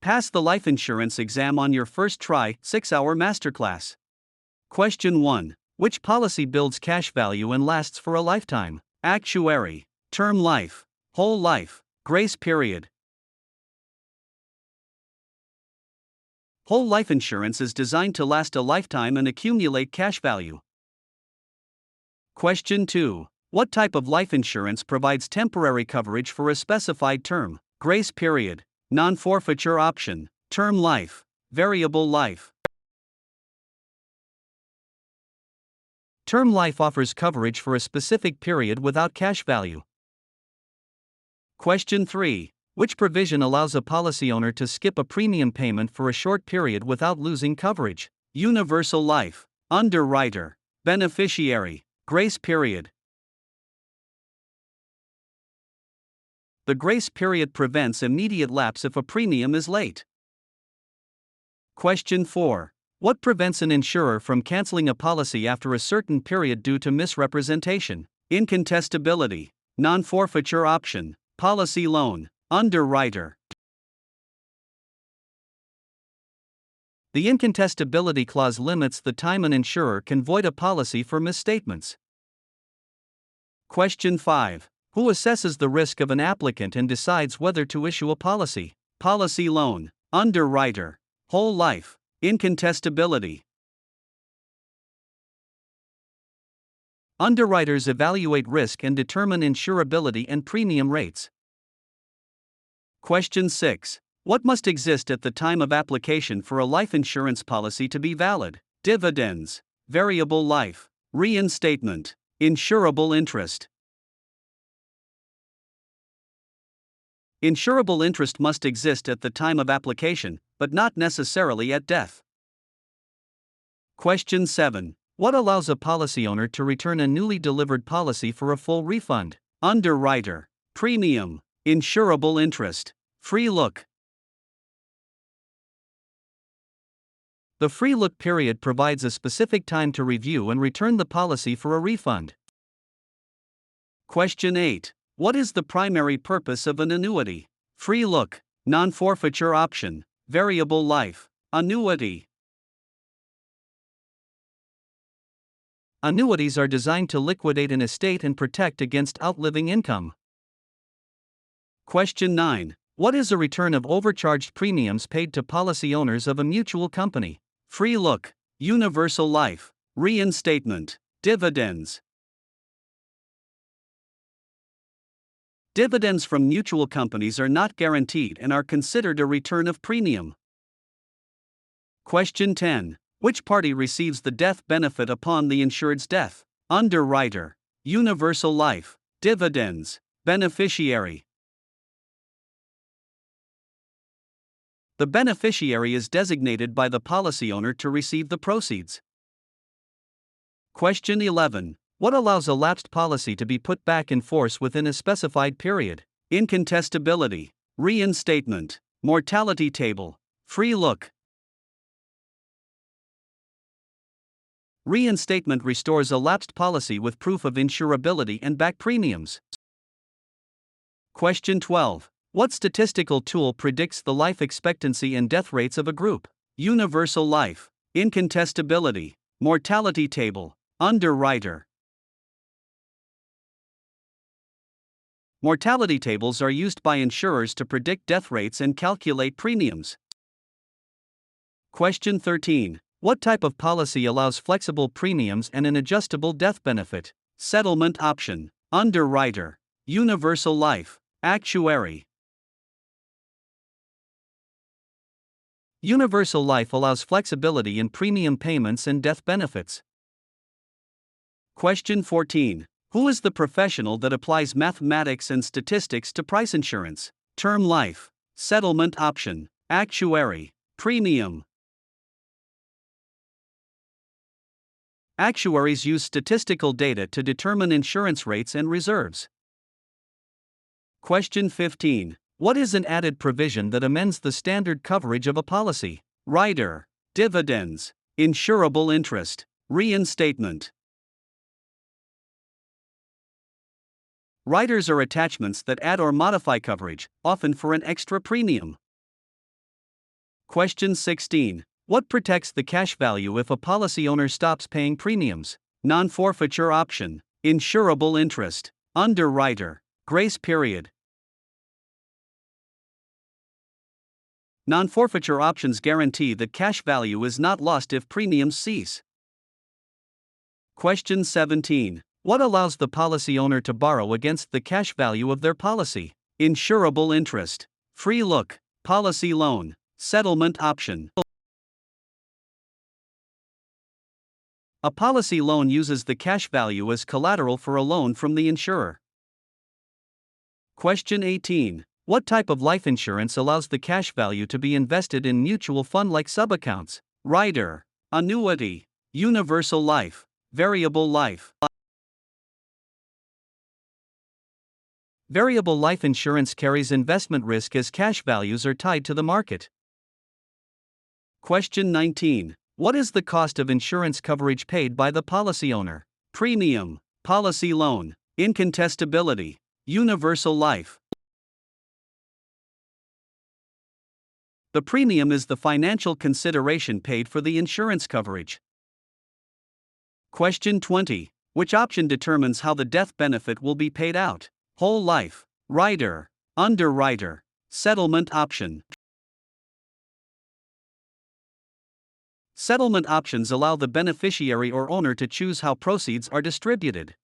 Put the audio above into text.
Pass the life insurance exam on your first try, 6-hour masterclass. Question 1. Which policy builds cash value and lasts for a lifetime? Actuary, term life, whole life, grace period. Whole life insurance is designed to last a lifetime and accumulate cash value. Question 2. What type of life insurance provides temporary coverage for a specified term? Grace period, nonforfeiture option, term life, variable life. Term life offers coverage for a specific period without cash value. Question 3. Which provision allows a policy owner to skip a premium payment for a short period without losing coverage? Universal life, underwriter, beneficiary, grace period. The grace period prevents immediate lapse if a premium is late. Question 4. What prevents an insurer from canceling a policy after a certain period due to misrepresentation? Incontestability, non-forfeiture option, policy loan, underwriter. The incontestability clause limits the time an insurer can void a policy for misstatements. Question 5. Who assesses the risk of an applicant and decides whether to issue a policy? Policy loan, underwriter, whole life, incontestability. Underwriters evaluate risk and determine insurability and premium rates. Question 6. What must exist at the time of application for a life insurance policy to be valid? Dividends, variable life, reinstatement, insurable interest. Insurable interest must exist at the time of application, but not necessarily at death. Question 7. What allows a policy owner to return a newly delivered policy for a full refund? Underwriter, premium, insurable interest, free look. The free look period provides a specific time to review and return the policy for a refund. Question 8. What is the primary purpose of an annuity? Free look, non-forfeiture option, variable life, annuity. Annuities are designed to liquidate an estate and protect against outliving income. Question 9. What is a return of overcharged premiums paid to policy owners of a mutual company? Free look, universal life, reinstatement, dividends. Dividends from mutual companies are not guaranteed and are considered a return of premium. Question 10. Which party receives the death benefit upon the insured's death? Underwriter, universal life, dividends, beneficiary. The beneficiary is designated by the policy owner to receive the proceeds. Question 11. What allows a lapsed policy to be put back in force within a specified period? Incontestability, reinstatement, mortality table, free look. Reinstatement restores a lapsed policy with proof of insurability and back premiums. Question 12. What statistical tool predicts the life expectancy and death rates of a group? Universal life, incontestability, mortality table, underwriter. Mortality tables are used by insurers to predict death rates and calculate premiums. Question 13. What type of policy allows flexible premiums and an adjustable death benefit? Settlement option, underwriter, universal life, actuary. Universal life allows flexibility in premium payments and death benefits. Question 14. Who is the professional that applies mathematics and statistics to price insurance? Term life, settlement option, actuary, premium. Actuaries use statistical data to determine insurance rates and reserves. Question 15. What is an added provision that amends the standard coverage of a policy? Rider, dividends, insurable interest, reinstatement. Riders are attachments that add or modify coverage, often for an extra premium. Question 16. What protects the cash value if a policy owner stops paying premiums? Non-forfeiture option, insurable interest, underwriter, grace period. Non-forfeiture options guarantee that cash value is not lost if premiums cease. Question 17. What allows the policy owner to borrow against the cash value of their policy? Insurable interest, free look, policy loan, settlement option. A policy loan uses the cash value as collateral for a loan from the insurer. Question 18. What type of life insurance allows the cash value to be invested in mutual fund-like subaccounts? Rider, annuity, universal life, variable life. Variable life insurance carries investment risk as cash values are tied to the market. Question 19. What is the cost of insurance coverage paid by the policy owner? Premium, policy loan, incontestability, universal life. The premium is the financial consideration paid for the insurance coverage. Question 20. Which option determines how the death benefit will be paid out? Whole life, rider, underwriter, settlement option. Settlement options allow the beneficiary or owner to choose how proceeds are distributed.